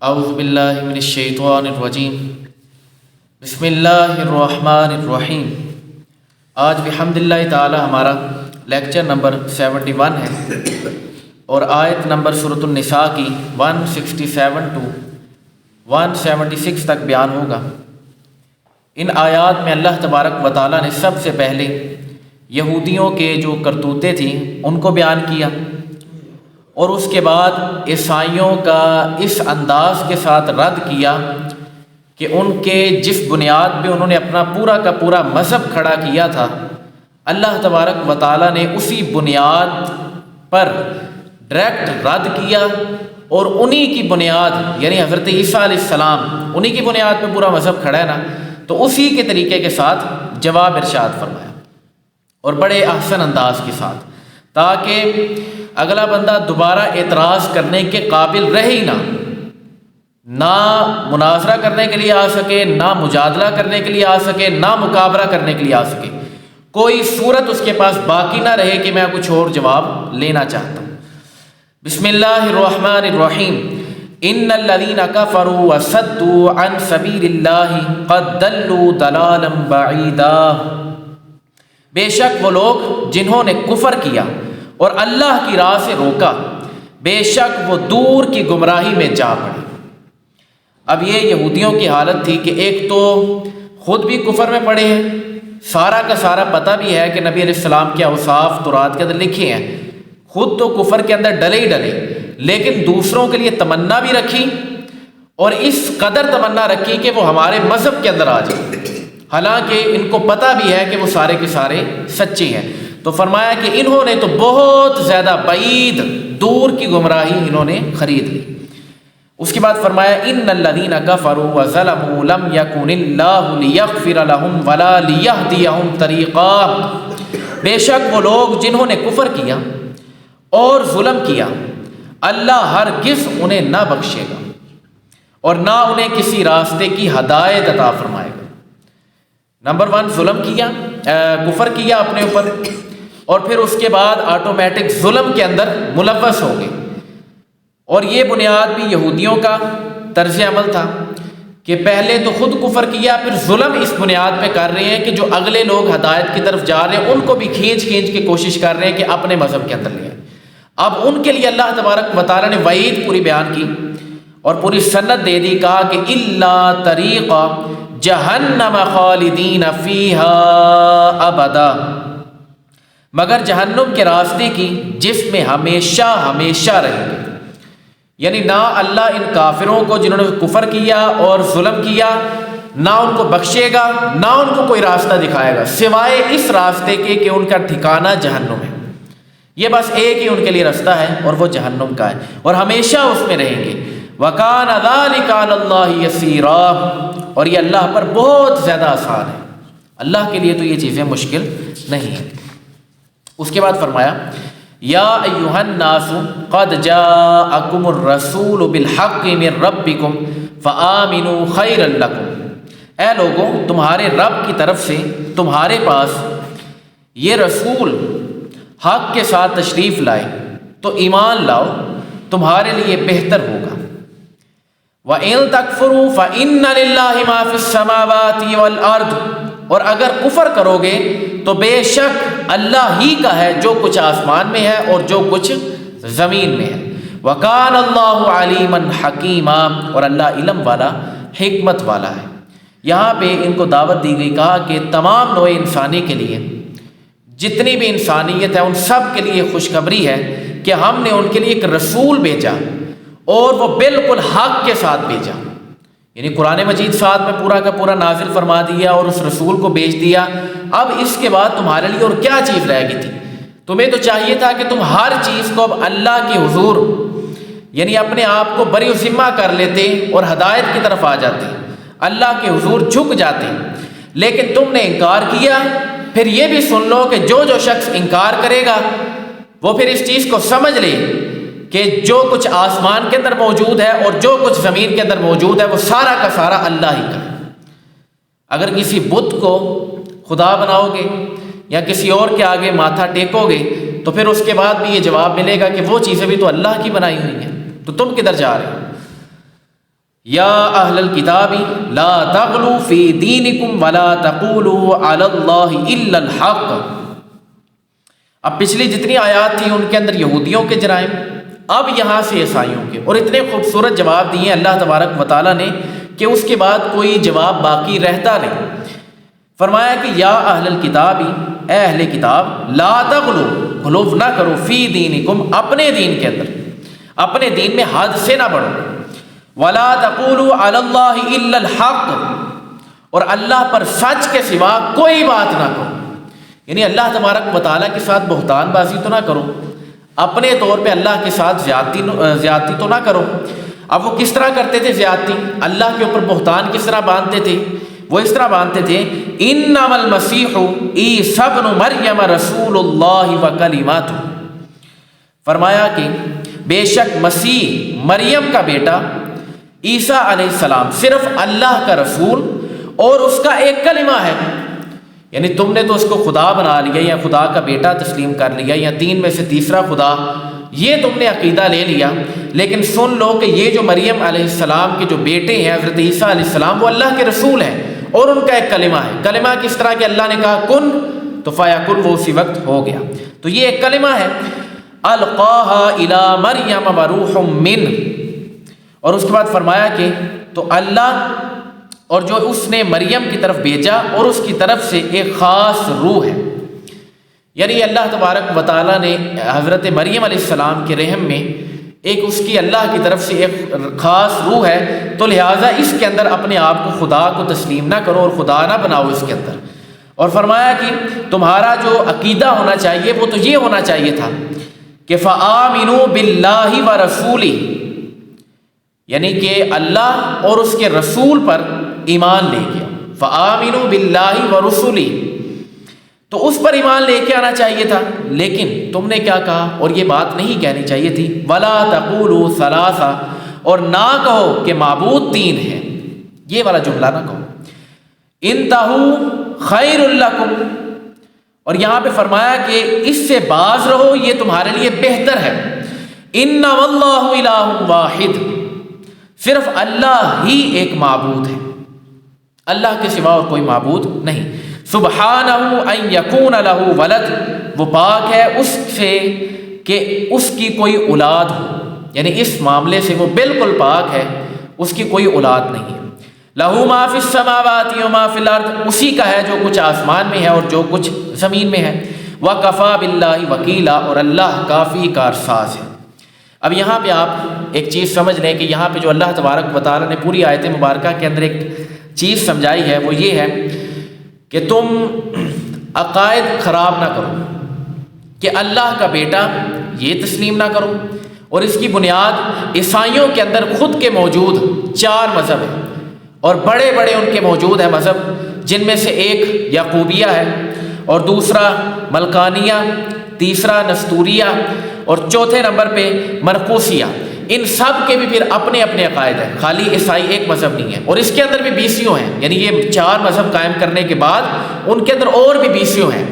اعوذ باللہ من الشیطان الرجیم بسم اللہ الرحمن الرحیم۔ آج بحمد اللہ تعالی ہمارا لیکچر نمبر 71 ہے اور آیت نمبر سورۃ النساء کی 167 ٹو 176 تک بیان ہوگا۔ ان آیات میں اللہ تبارک و تعالیٰ نے سب سے پہلے یہودیوں کے جو کرتوتیں تھیں ان کو بیان کیا، اور اس کے بعد عیسائیوں کا اس انداز کے ساتھ رد کیا کہ ان کے جس بنیاد پہ انہوں نے اپنا پورا کا پورا مذہب کھڑا کیا تھا، اللہ تبارک و تعالیٰ نے اسی بنیاد پر ڈائریکٹ رد کیا، اور انہی کی بنیاد یعنی حضرت عیسیٰ علیہ السلام انہی کی بنیاد پہ پورا مذہب کھڑا ہے نا، تو اسی کے طریقے کے ساتھ جواب ارشاد فرمایا اور بڑے احسن انداز کے ساتھ، تاکہ اگلا بندہ دوبارہ اعتراض کرنے کے قابل رہے ہی نہ مناظرہ کرنے کے لیے آ سکے، نہ مجادلہ کرنے کے لیے آ سکے، نہ مقابلہ کرنے کے لیے آ سکے، کوئی صورت اس کے پاس باقی نہ رہے کہ میں کچھ اور جواب لینا چاہتا ہوں۔ بسم اللہ الرحمن الرحیم۔ ان الذین کفروا وصدوا عن سبیل اللہ قد ضلوا ضلالا بعیدا۔ بے شک وہ لوگ جنہوں نے کفر کیا اور اللہ کی راہ سے روکا، بے شک وہ دور کی گمراہی میں جا پڑے۔ اب یہ یہودیوں کی حالت تھی کہ ایک تو خود بھی کفر میں پڑے ہیں، سارا کا سارا پتہ بھی ہے کہ نبی علیہ السلام کے اوصاف تورات کے اندر لکھے ہیں، خود تو کفر کے اندر ڈلے ہی ڈلے، لیکن دوسروں کے لیے تمنا بھی رکھی، اور اس قدر تمنا رکھی کہ وہ ہمارے مذہب کے اندر آ جائے، حالانکہ ان کو پتہ بھی ہے کہ وہ سارے کے سارے سچے ہیں۔ تو فرمایا کہ انہوں نے تو بہت زیادہ بعید دور کی گمراہی انہوں نے خرید لی۔ اس کے بعد فرمایا ان الذین کفروا وظلموا لم یکن اللہ لیغفر لهم ولا لیہدیہم طریقا۔ بے شک وہ لوگ جنہوں نے کفر کیا اور ظلم کیا، اللہ ہرگز انہیں نہ بخشے گا اور نہ انہیں کسی راستے کی ہدایت عطا فرمائے گا۔ نمبر 1 ظلم کیا، کفر کیا اپنے اوپر، اور پھر اس کے بعد آٹومیٹک ظلم کے اندر ملوث ہو گئے، اور یہ بنیاد بھی یہودیوں کا طرز عمل تھا کہ پہلے تو خود کفر کیا، پھر ظلم اس بنیاد پہ کر رہے ہیں کہ جو اگلے لوگ ہدایت کی طرف جا رہے ہیں ان کو بھی کھینچ کے کوشش کر رہے ہیں کہ اپنے مذہب کے اندر لے آئیں۔ اب ان کے لیے اللہ تبارک و تعالیٰ نے وعید پوری بیان کی اور پوری سند دے دی، کہا کہ الا طریق جہنم خالدین فیہا ابدا، مگر جہنم کے راستے کی جس میں ہمیشہ ہمیشہ رہیں گے۔ یعنی نہ اللہ ان کافروں کو جنہوں نے کفر کیا اور ظلم کیا نہ ان کو بخشے گا، نہ ان کو کوئی راستہ دکھائے گا سوائے اس راستے کے کہ ان کا ٹھکانہ جہنم ہے۔ یہ بس ایک ہی ان کے لیے راستہ ہے اور وہ جہنم کا ہے، اور ہمیشہ اس میں رہیں گے۔ وَكَانَ ذَلِكَ عَلَى اللَّهِ يَسِيرًا، اور یہ اللہ پر بہت زیادہ آسان ہے، اللہ کے لیے تو یہ چیزیں مشکل نہیں ہیں۔ اس کے بعد فرمایا یا ایھا الناس قد جاءکم الرسول بالحق من ربکم فآمنوا خیرا لکم۔ اے لوگوں، تمہارے رب کی طرف سے تمہارے پاس یہ رسول حق کے ساتھ تشریف لائے تو ایمان لاؤ، تمہارے لیے بہتر ہوگا۔ وَإِن تَكْفُرُوا فَإِنَّ لِلَّهِ مَا فِي السَّمَاوَاتِ وَالْأَرْضِ، اور اگر کفر کرو گے تو بے شک اللہ ہی کا ہے جو کچھ آسمان میں ہے اور جو کچھ زمین میں ہے۔ وَكَانَ اللَّهُ عَلِيمًا حَكِيمًا، اور اللہ علم والا حکمت والا ہے۔ یہاں پہ ان کو دعوت دی گئی، کہا کہ تمام نوع انسانی کے لیے، جتنی بھی انسانیت ہے ان سب کے لیے خوشخبری ہے کہ ہم نے ان کے لیے ایک رسول بھیجا، اور وہ بالکل حق کے ساتھ بھیجا، یعنی قرآن مجید ساتھ میں پورا کا پورا نازل فرما دیا اور اس رسول کو بھیج دیا۔ اب اس کے بعد تمہارے لیے اور کیا چیز رہ گئی تھی؟ تمہیں تو چاہیے تھا کہ تم ہر چیز کو اب اللہ کے حضور یعنی اپنے آپ کو بری ذمہ کر لیتے اور ہدایت کی طرف آ جاتے، اللہ کے حضور جھک جاتے، لیکن تم نے انکار کیا۔ پھر یہ بھی سن لو کہ جو شخص انکار کرے گا وہ پھر اس چیز کو سمجھ لے کہ جو کچھ آسمان کے اندر موجود ہے اور جو کچھ زمین کے اندر موجود ہے وہ سارا کا سارا اللہ ہی کا ہے۔ اگر کسی بت کو خدا بناؤ گے یا کسی اور کے آگے ماتھا ٹیکو گے تو پھر اس کے بعد بھی یہ جواب ملے گا کہ وہ چیزیں بھی تو اللہ کی بنائی ہوئی ہیں، تو تم کدھر جا رہے ہو؟ یا اہل الکتاب لا تغلوا فی دینکم ولا تقولوا علی اللہ الا الحق۔ اب پچھلی جتنی آیات تھیں ان کے اندر یہودیوں کے جرائم، اب یہاں سے عیسائیوں کے، اور اتنے خوبصورت جواب دیے اللہ تبارک و تعالیٰ نے کہ اس کے بعد کوئی جواب باقی رہتا نہیں۔ فرمایا کہ یا اہل الکتاب، اے اہل کتاب، لا تغلو، غلو نہ کرو، فی دینکم، اپنے دین کے اندر، اپنے دین میں حد سے نہ بڑھو، ولا تقولوا علی اللہ الا الحق، اور اللہ پر سچ کے سوا کوئی بات نہ کرو، یعنی اللہ تبارک و تعالیٰ کے ساتھ بہتان بازی تو نہ کرو، اپنے طور پہ اللہ کے ساتھ زیادتی تو نہ کرو۔ اب وہ کس طرح کرتے تھے زیادتی؟ اللہ کے اوپر بہتان کس طرح باندھتے تھے؟ وہ اس طرح باندھتے تھے انما المسیح عیسی ابن مریم رسول اللہ وکلماتہ، فرمایا کہ بے شک مسیح مریم کا بیٹا عیسیٰ علیہ السلام صرف اللہ کا رسول اور اس کا ایک کلمہ ہے، یعنی تم نے تو اس کو خدا بنا لیا یا خدا کا بیٹا تسلیم کر لیا یا تین میں سے تیسرا خدا، یہ تم نے عقیدہ لے لیا، لیکن سن لو کہ یہ جو مریم علیہ السلام کے جو بیٹے ہیں حضرت عیسیٰ علیہ السلام، وہ اللہ کے رسول ہیں اور ان کا ایک کلمہ ہے۔ کلمہ کس طرح کہ اللہ نے کہا کن تو فیکن، وہ اسی وقت ہو گیا، تو یہ ایک کلمہ ہے۔ القاہا الی مریم وروح من، اور اس کے بعد فرمایا کہ تو اللہ اور جو اس نے مریم کی طرف بھیجا اور اس کی طرف سے ایک خاص روح ہے، یعنی اللہ تبارک و تعالیٰ نے حضرت مریم علیہ السلام کے رحم میں ایک اس کی اللہ کی طرف سے ایک خاص روح ہے، تو لہٰذا اس کے اندر اپنے آپ کو خدا کو تسلیم نہ کرو اور خدا نہ بناؤ اس کے اندر۔ اور فرمایا کہ تمہارا جو عقیدہ ہونا چاہیے وہ تو یہ ہونا چاہیے تھا کہ فآمنوا باللہ ورسولہ، یعنی کہ اللہ اور اس کے رسول پر ایمان لے کے، فآمنوا باللہ ورسولہ، تو اس پر ایمان لے کے آنا چاہیے تھا، لیکن تم نے کیا کہا، اور یہ بات نہیں کہنی چاہیے تھی، ولا تقولوا ثلاثہ، اور نہ کہو کہ معبود تین ہیں، یہ والا جملہ نہ کہو، انتہوا خیر لکم، اور یہاں پہ فرمایا کہ اس سے باز رہو، یہ تمہارے لیے بہتر ہے۔ انما اللہ الہ واحد، صرف اللہ ہی ایک معبود ہے، اللہ کے سوا اور کوئی معبود نہیں۔ سبحانہ ان یکون لہ ولد، وہ پاک ہے اس سے کہ اس کی کوئی اولاد ہو، یعنی اس معاملے سے وہ بالکل پاک ہے، اس کی کوئی اولاد نہیں ہے۔ لہ ما فی السماوات و ما فی الارض، اسی کا ہے جو کچھ آسمان میں ہے اور جو کچھ زمین میں ہے۔ وکفی باللہ وکیلا، اور اللہ کافی کارساز ہے۔ اب یہاں پہ آپ ایک چیز سمجھ لیں کہ یہاں پہ جو اللہ تبارک و تعالیٰ نے پوری آیت مبارکہ کے اندر ایک چیز سمجھائی ہے وہ یہ ہے کہ تم عقائد خراب نہ کرو، کہ اللہ کا بیٹا یہ تسلیم نہ کرو، اور اس کی بنیاد عیسائیوں کے اندر خود کے موجود 4 مذہب ہیں، اور بڑے بڑے ان کے موجود ہیں مذہب، جن میں سے ایک یعقوبیہ ہے، اور دوسرا ملکانیہ، تیسرا نستوریہ، اور چوتھے نمبر پہ مرقوسیہ۔ ان سب کے بھی پھر اپنے اپنے عقائد ہیں، خالی عیسائی ایک مذہب نہیں ہے، اور اس کے اندر بھی بیسیوں ہیں، یعنی یہ 4 مذہب قائم کرنے کے بعد ان کے اندر اور بھی بیسیوں ہیں۔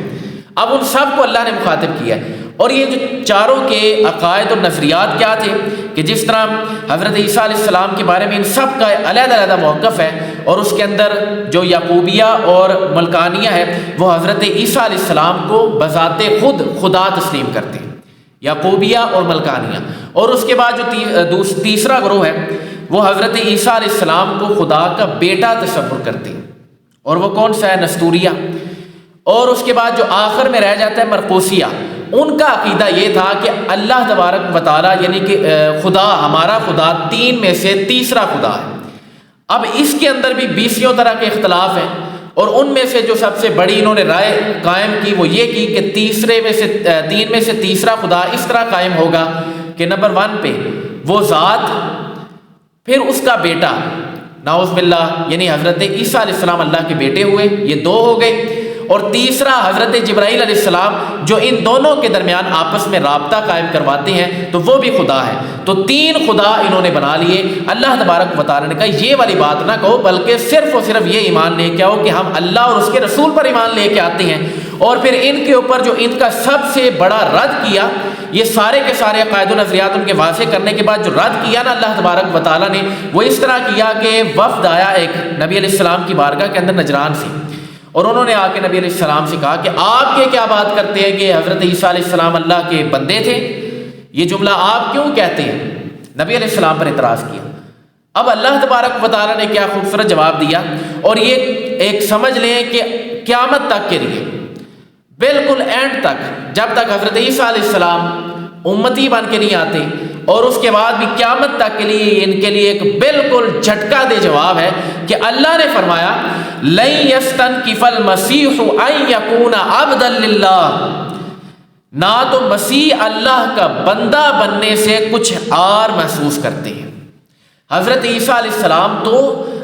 اب ان سب کو اللہ نے مخاطب کیا ہے، اور یہ جو چاروں کے عقائد اور نظریات کیا تھے کہ جس طرح حضرت عیسیٰ علیہ السلام کے بارے میں ان سب کا علیحدہ علیحدہ موقف ہے، اور اس کے اندر جو یعقوبیہ اور ملکانیہ ہے وہ حضرت عیسیٰ علیہ السلام کو بذات خود خدا تسلیم کرتے ہیں، یعقوبیہ اور ملکانیہ۔ اور اس کے بعد جو تیسرا گروہ ہے وہ حضرت عیسیٰ علیہ السلام کو خدا کا بیٹا تصور کرتے ہیں، اور وہ کون سا ہے؟ نستوریہ۔ اور اس کے بعد جو آخر میں رہ جاتا ہے مرقوسیہ، ان کا عقیدہ یہ تھا کہ اللہ تبارک و تعالیٰ یعنی کہ خدا، ہمارا خدا 3 میں سے تیسرا خدا ہے۔ اب اس کے اندر بھی بیسیوں طرح کے اختلاف ہیں، اور ان میں سے جو سب سے بڑی انہوں نے رائے قائم کی وہ یہ کی کہ 3 میں سے تیسرا خدا اس طرح قائم ہوگا کہ نمبر 1 پہ وہ ذات، پھر اس کا بیٹا نعوذ باللہ یعنی حضرت عیسیٰ علیہ السلام اللہ کے بیٹے ہوئے، یہ 2 ہو گئے، اور تیسرا حضرت جبرائیل علیہ السلام جو ان دونوں کے درمیان آپس میں رابطہ قائم کرواتے ہیں، تو وہ بھی خدا ہے۔ تو 3 خدا انہوں نے بنا لیے۔ اللہ تبارک و تعالیٰ نے کہا یہ والی بات نہ کہو، بلکہ صرف اور صرف یہ ایمان لے کے آؤ کہ ہم اللہ اور اس کے رسول پر ایمان لے کے آتے ہیں۔ اور پھر ان کے اوپر جو ان کا سب سے بڑا رد کیا یہ سارے کے سارے عقائد و نظریات ان کے واضح کرنے کے بعد جو رد کیا نا اللہ تبارک و تعالیٰ نے، وہ اس طرح کیا کہ وفد آیا ایک نبی علیہ السلام کی بارگاہ کے اندر نجران سے، اور انہوں نے آ کے نبی علیہ السلام سے کہا کہ آپ یہ کیا بات کرتے ہیں کہ حضرت عیسیٰ علیہ السلام اللہ کے بندے تھے، یہ جملہ آپ کیوں کہتے ہیں؟ نبی علیہ السلام پر اعتراض کیا۔ اب اللہ تبارک و تعالیٰ نے کیا خوبصورت جواب دیا، اور یہ ایک سمجھ لیں کہ قیامت تک کے لیے بالکل اینڈ تک، جب تک حضرت عیسیٰ علیہ السلام امتی بن کے نہیں آتے، اور اس کے بعد بھی قیامت تک کے لیے ان کے لیے ایک بالکل جھٹکا دے جواب ہے کہ اللہ نے فرمایا لَن يَسْتَنْكِفَ الْمَسِيحُ أَن يَكُونَ عَبْدًا لِلَّهِ، نہ تو مسیح اللہ کا بندہ بننے سے کچھ آر محسوس کرتے ہیں۔ حضرت عیسیٰ علیہ السلام تو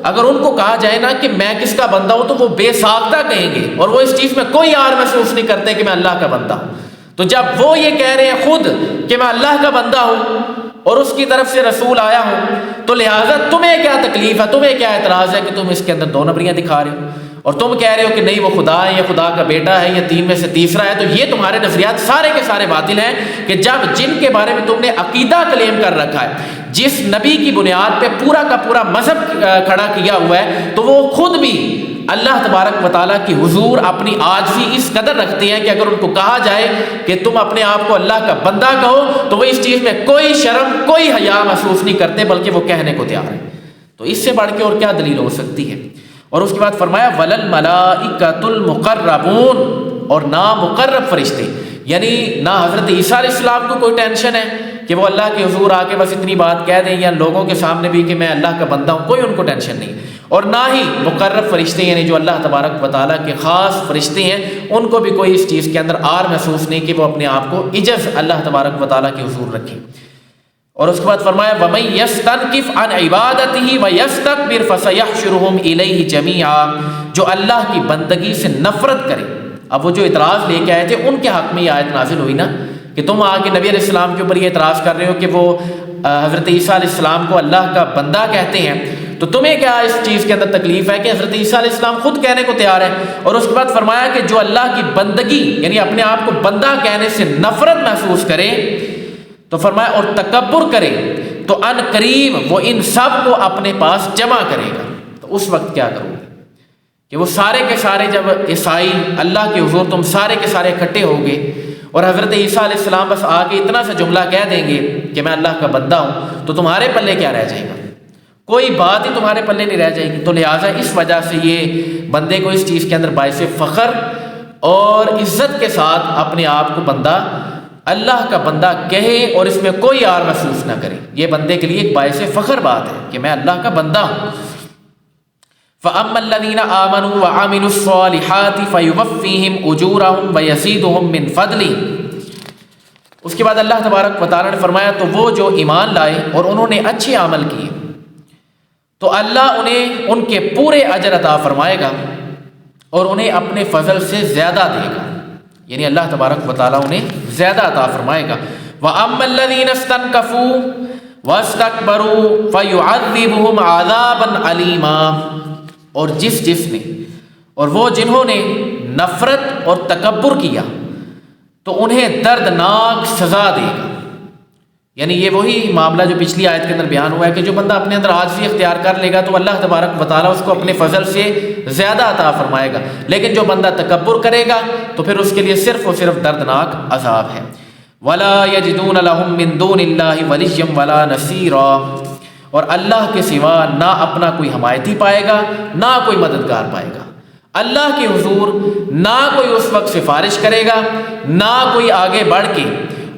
اگر ان کو کہا جائے نا کہ میں کس کا بندہ ہوں تو وہ بے ساختہ کہیں گے، اور وہ اس چیز میں کوئی آر محسوس نہیں کرتے کہ میں اللہ کا بندہ ہوں۔ تو جب وہ یہ کہہ رہے ہیں خود کہ میں اللہ کا بندہ ہوں اور اس کی طرف سے رسول آیا ہوں، تو لہٰذا تمہیں کیا تکلیف ہے، تمہیں کیا اعتراض ہے کہ تم اس کے اندر دو نبریاں دکھا رہے ہو، اور تم کہہ رہے ہو کہ نہیں وہ خدا ہے، یہ خدا کا بیٹا ہے، یہ تین میں سے تیسرا ہے۔ تو یہ تمہارے نظریات سارے کے سارے باطل ہیں کہ جب جن کے بارے میں تم نے عقیدہ کلیم کر رکھا ہے، جس نبی کی بنیاد پہ پورا کا پورا مذہب کھڑا کیا ہوا ہے، تو وہ خود بھی اللہ تبارک و تعالیٰ کی حضور اپنی عاجزی اس قدر رکھتے ہیں کہ اگر ان کو کہا جائے کہ تم اپنے آپ کو اللہ کا بندہ کہو تو وہ اس چیز میں کوئی شرم کوئی حیا محسوس نہیں کرتے، بلکہ وہ کہنے کو تیار ہیں۔ تو اس سے بڑھ کے اور کیا دلیل ہو سکتی ہے؟ اور اس کے بعد فرمایا وَلَلْمَلَائِكَةُ الْمُقَرَّبُونَ، اور نہ مقرب فرشتے، یعنی نہ حضرت عیسیٰ علیہ السلام کو کوئی ٹینشن ہے کہ وہ اللہ کے حضور آ کے بس اتنی بات کہہ دیں، یا لوگوں کے سامنے بھی کہ میں اللہ کا بندہ ہوں، کوئی ان کو ٹینشن نہیں، اور نہ ہی مقرب فرشتے یعنی جو اللہ تبارک و تعالیٰ کے خاص فرشتے ہیں ان کو بھی کوئی اس چیز کے اندر آر محسوس نہیں کہ وہ اپنے آپ کو عجز اللہ تبارک و تعالیٰ کے حضور رکھیں۔ اور اس کے بعد فرمایا وَمَن يَسْتَنْكِفْ عَنْ عِبَادَتِهِ وَيَسْتَكْبِرْ فَسَيَحْشُرُهُمْ إِلَيْهِ جَمِيعًا، جو اللہ کی بندگی سے نفرت کرے۔ اب وہ جو اعتراض لے کے آئے تھے ان کے حق میں یہ آیت نازل ہوئی نا کہ تم آ کے نبی علیہ السلام کے اوپر یہ اعتراض کر رہے ہو کہ وہ حضرت عیسیٰ علیہ السلام کو اللہ کا بندہ کہتے ہیں، تو تمہیں کیا اس چیز کے اندر تکلیف ہے کہ حضرت عیسیٰ علیہ السلام خود کہنے کو تیار ہے۔ اور اس کے بعد فرمایا کہ جو اللہ کی بندگی یعنی اپنے آپ کو بندہ کہنے سے نفرت محسوس کرے، تو فرمایا اور تکبر کرے، تو ان قریب وہ ان سب کو اپنے پاس جمع کرے گا۔ تو اس وقت کیا کرو گے کہ وہ سارے کے سارے جب عیسائی اللہ کے حضور تم سارے کے سارے اکٹھے ہوگے اور حضرت عیسیٰ علیہ السلام بس آ کے اتنا سا جملہ کہہ دیں گے کہ میں اللہ کا بندہ ہوں، تو تمہارے پلے کیا رہ جائے گا؟ کوئی بات ہی تمہارے پلے نہیں رہ جائے گی۔ تو لہٰذا اس وجہ سے یہ بندے کو اس چیز کے اندر باعث فخر اور عزت کے ساتھ اپنے آپ کو بندہ اللہ کا بندہ کہے اور اس میں کوئی آر محسوس نہ کرے، یہ بندے کے لیے ایک باعث فخر بات ہے کہ میں اللہ کا بندہ ہوں۔ فَأَمَّا الَّذِينَ آمَنُوا وَعَمِلُوا الصَّالِحَاتِ فَيُوَفِّيهِمْ أُجُورَهُمْ وَيَزِيدُهُمْ مِنْ فَضْلِهِ، اس کے بعد اللہ تبارک و تعالیٰ نے فرمایا تو وہ جو ایمان لائے اور انہوں نے اچھے عمل کیے تو اللہ انہیں ان کے پورے اجر عطا فرمائے گا اور انہیں اپنے فضل سے زیادہ دے گا، یعنی اللہ تبارک و تعالیٰ انہیں زیادہ عطا فرمائے گا۔ وَأَمَّا الَّذِينَ اسْتَنْكَفُوا وَاسْتَكْبَرُوا فَيُعَذِّبُهُمْ عَذَابًا عَلِيمًا، اور جس نے اور وہ جنہوں نے نفرت اور تکبر کیا تو انہیں دردناک سزا دے گا، یعنی یہ وہی معاملہ جو پچھلی آیت کے اندر بیان ہوا ہے کہ جو بندہ اپنے اندر عاجزی اختیار کر لے گا تو اللہ تبارک و تعالیٰ اس کو اپنے فضل سے زیادہ عطا فرمائے گا، لیکن جو بندہ تکبر کرے گا تو پھر اس کے لیے صرف اور صرف دردناک عذاب ہے۔ وَلَا يَجِدُونَ لَهُم مِّن دُونِ اللَّهِ وَلِيًّا وَلَا نَصِيرًا، اور اللہ کے سوا نہ اپنا کوئی حمایتی پائے گا نہ کوئی مددگار پائے گا۔ اللہ کے حضور نہ کوئی اس وقت سفارش کرے گا نہ کوئی آگے بڑھ کے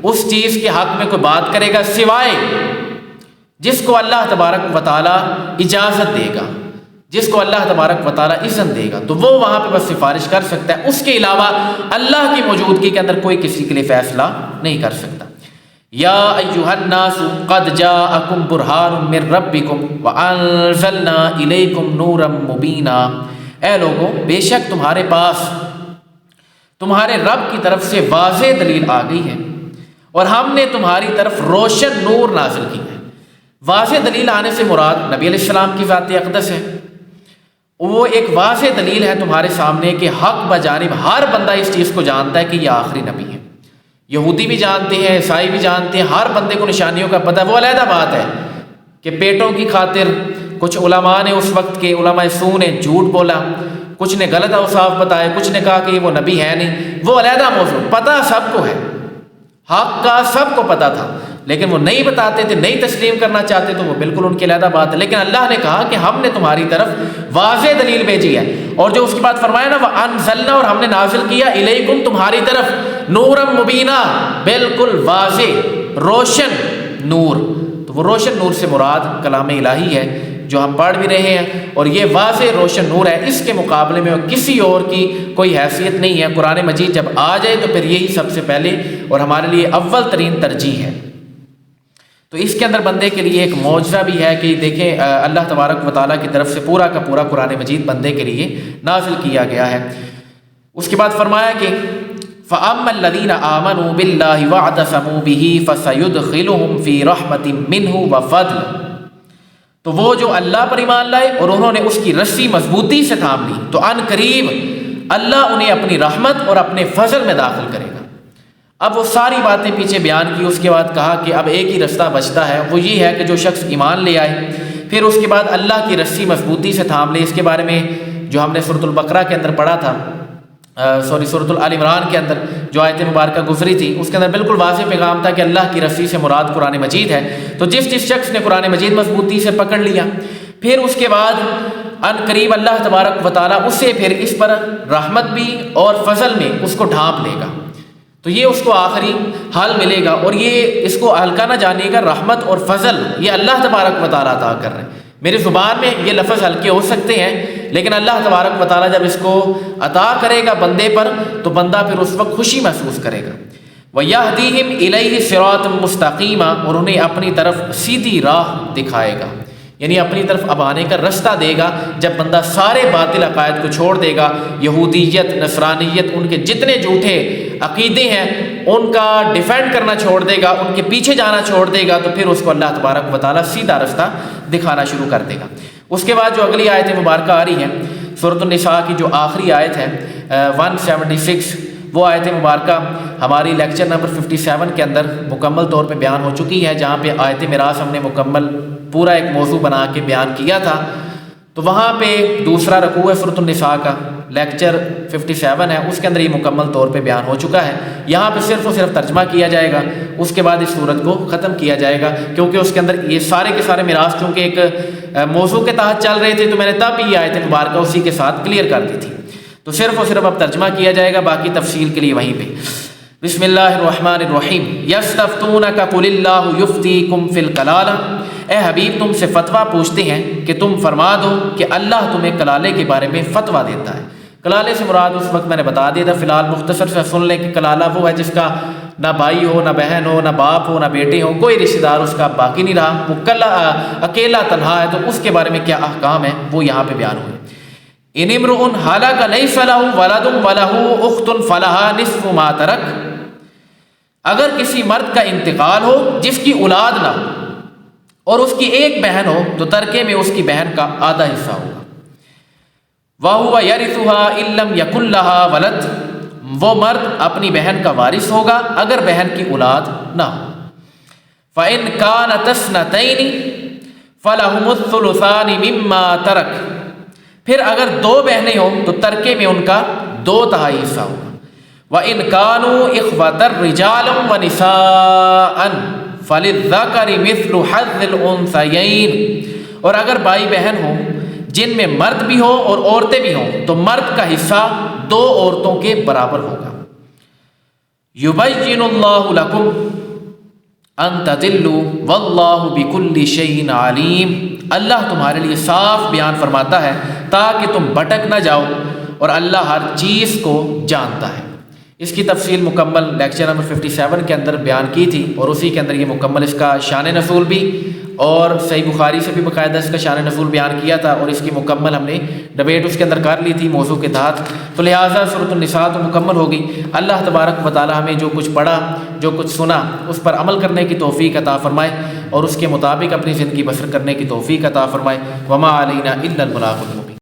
اس چیز کے حق میں کوئی بات کرے گا سوائے جس کو اللہ تبارک و تعالیٰ اجازت دے گا، جس کو اللہ تبارک و تعالیٰ اذن دے گا تو وہ وہاں پہ بس سفارش کر سکتا ہے، اس کے علاوہ اللہ کی موجودگی کے اندر کوئی کسی کے لیے فیصلہ نہیں کر سکتا۔ یا ایھا الناس قد جاءکم برہان من ربکم وانزلنا الیکم نورا مبینا، اے لوگو بے شک تمہارے پاس تمہارے رب کی طرف سے واضح دلیل آ گئی ہے اور ہم نے تمہاری طرف روشن نور نازل کی ہے۔ واضح دلیل آنے سے مراد نبی علیہ السلام کی ذات اقدس ہے، وہ ایک واضح دلیل ہے تمہارے سامنے کہ حق بجانب ہر بندہ اس چیز کو جانتا ہے کہ یہ آخری نبی ہے، یہودی بھی جانتے ہیں، عیسائی بھی جانتے ہیں، ہر بندے کو نشانیوں کا پتہ ہے۔ وہ علیحدہ بات ہے کہ پیٹوں کی خاطر کچھ علماء نے اس وقت کے علماء سو نے جھوٹ بولا، کچھ نے غلط اوصاف بتائے، کچھ نے کہا کہ وہ نبی ہے نہیں، وہ علیحدہ موضوع، پتہ سب کو ہے، حق کا سب کو پتہ تھا، لیکن وہ نہیں بتاتے تھے، نہیں تسلیم کرنا چاہتے، تو وہ بالکل ان کی علیحدہ بات ہے۔ لیکن اللہ نے کہا کہ ہم نے تمہاری طرف واضح دلیل بھیجی ہے، اور جو اس کے بعد فرمایا نا وَأَنزَلْنَا، اور ہم نے نازل کیا الیکم تمہاری طرف نورا مبینہ، بالکل واضح روشن نور، تو وہ روشن نور سے مراد کلام الہی ہے جو ہم پڑھ بھی رہے ہیں، اور یہ واضح روشن نور ہے، اس کے مقابلے میں کسی اور کی کوئی حیثیت نہیں ہے۔ قرآن مجید جب آ جائے تو پھر یہی سب سے پہلے اور ہمارے لیے اول ترین ترجیح ہے۔ تو اس کے اندر بندے کے لیے ایک معجزہ بھی ہے کہ دیکھیں اللہ تبارک و تعالیٰ کی طرف سے پورا کا پورا قرآن مجید بندے کے لیے نازل کیا گیا ہے۔ اس کے بعد فرمایا کہ فَأَمَّا الَّذِينَ آمَنُوا بِاللَّهِ وَاعْتَصَمُوا بِهِ فَسَيُدْخِلُهُمْ فِي رَحْمَةٍ مِّنْهُ وَفَضْلٍ، تو وہ جو اللہ پر ایمان لائے اور انہوں نے اس کی رسی مضبوطی سے تھام لی، تو ان قریب اللہ انہیں اپنی رحمت اور اپنے فضل میں داخل کرے گا۔ اب وہ ساری باتیں پیچھے بیان کی، اس کے بعد کہا کہ اب ایک ہی رستہ بچتا ہے، وہ یہ ہے کہ جو شخص ایمان لے آئے، پھر اس کے بعد اللہ کی رسی مضبوطی سے تھام لے۔ اس کے بارے میں جو ہم نے سورۃ البقرہ کے اندر پڑھا تھا، سورۃ آل عمران کے اندر جو آیت مبارکہ گزری تھی، اس کے اندر بالکل واضح پیغام تھا کہ اللہ کی رسی سے مراد قرآن مجید ہے۔ تو جس شخص نے قرآن مجید مضبوطی سے پکڑ لیا، پھر اس کے بعد ان قریب اللہ تبارک و تعالیٰ اسے پھر اس پر رحمت بھی اور فضل میں اس کو ڈھانپ لے گا، تو یہ اس کو آخری حل ملے گا۔ اور یہ اس کو ہلکا نہ جانے گا، رحمت اور فضل یہ اللہ تبارک و تعالیٰ عطا کر رہے ہیں۔ میری زبان میں یہ لفظ ہلکے ہو سکتے ہیں، لیکن اللہ تبارک و تعالیٰ جب اس کو عطا کرے گا بندے پر، تو بندہ پھر اس وقت خوشی محسوس کرے گا۔ وَيَهْدِيهِمْ إِلَيْهِ صِرَاطًا مُسْتَقِيمًا، اور انہیں اپنی طرف سیدھی راہ دکھائے گا، یعنی اپنی طرف اب آنے کا رستہ دے گا۔ جب بندہ سارے باطل عقائد کو چھوڑ دے گا، یہودیت، نصرانیت، ان کے جتنے جھوٹے عقیدے ہیں ان کا ڈیفینڈ کرنا چھوڑ دے گا، ان کے پیچھے جانا چھوڑ دے گا، تو پھر اس کو اللہ تبارک و تعالیٰ سیدھا رستہ دکھانا شروع کر دے گا۔ اس کے بعد جو اگلی آیت مبارکہ آ رہی ہے سورۃ النساء کی جو آخری آیت ہے 176، وہ آیت مبارکہ ہماری لیکچر نمبر 57 کے اندر مکمل طور پہ بیان ہو چکی ہے، جہاں پہ آیت میراث ہم نے مکمل پورا ایک موضوع بنا کے بیان کیا تھا۔ تو وہاں پہ دوسرا رکوع ہے سورۃ النساء کا، لیکچر 57 ہے، اس کے اندر یہ مکمل طور پہ بیان ہو چکا ہے۔ یہاں پہ صرف اور صرف ترجمہ کیا جائے گا، اس کے بعد اس سورت کو ختم کیا جائے گا، کیونکہ اس کے اندر یہ سارے کے سارے میراث چونکہ ایک موضوع کے تحت چل رہے تھے، تو میں نے تب یہ آیت مبارکہ اسی کے ساتھ کلیئر کر دی تھی۔ تو صرف اور صرف اب ترجمہ کیا جائے گا، باقی تفصیل کے لیے وہیں پہ۔ بسم اللہ الرحمن الرحیم۔ یستفتونک قل اللہ یفتیکم فی الکلالہ، اے حبیب تم سے فتویٰ پوچھتے ہیں کہ تم فرما دو کہ اللہ تمہیں کلالے کے بارے میں فتویٰ دیتا ہے۔ کلالے سے مراد اس وقت میں نے بتا دیا تھا، فی الحال مختصر سے سن لیں کہ کلالہ وہ ہے جس کا نہ بھائی ہو، نہ بہن ہو، نہ باپ ہو، نہ بیٹے ہو، کوئی رشتہ دار اس کا باقی نہیں رہا، اکیلا تنہا ہے، تو اس کے بارے میں کیا احکام ہیں وہ یہاں پہ بیان ہوئے۔ ان امرؤ ہلک لیس لہ ولد ولہ اخت فلہا نصف ما ترک، اگر کسی مرد کا انتقال ہو جس کی اولاد نہ ہو اور اس کی ایک بہن ہو، تو ترکے میں اس کی بہن کا آدھا حصہ ہوگا۔ وَهُوَ يَرِثُهَا إِن لَّمْ يَكُن لَّهَا وَلَدٌ، وہ مرد اپنی بہن کا وارث ہوگا اگر بہن کی اولاد نہ ہو۔ فَإِن كَانَتَا اثْنَتَيْنِ فَلَهُمُ الثُّلُثَانِ مِمَّا تَرَكَ، پھر اگر دو بہنیں ہوں تو ترکے میں ان کا 2/3 حصہ ہوگا۔ وَإِن كَانُوا إِخْوَةً رِجَالًا وَنِسَاءً فَلِلذَّكَرِ مِثْلُ حَظِّ الْأُنثَيَيْنِ، اور اگر بھائی بہن ہوں جن میں مرد بھی ہو اور عورتیں بھی ہوں تو مرد کا حصہ 2 عورتوں کے برابر ہوگا۔ یبین اللہ لکم ان تضلوا واللہ بکل شیء علیم، اللہ تمہارے لیے صاف بیان فرماتا ہے تاکہ تم بھٹک نہ جاؤ، اور اللہ ہر چیز کو جانتا ہے۔ اس کی تفصیل مکمل لیکچر نمبر 57 کے اندر بیان کی تھی، اور اسی کے اندر یہ مکمل اس کا شان نزول بھی اور صحیح بخاری سے بھی باقاعدہ اس کا شان نزول بیان کیا تھا، اور اس کی مکمل ہم نے ڈبیٹ اس کے اندر کر لی تھی موضوع کے تحت۔ تو لہٰذا سورۃ النساء تو مکمل ہوگی۔ اللہ تبارک و تعالی ہمیں جو کچھ پڑھا، جو کچھ سنا، اس پر عمل کرنے کی توفیق عطا فرمائے، اور اس کے مطابق اپنی زندگی بسر کرنے کی توفیق عطا فرمائے۔ وما علینا الا البلاغ المبین۔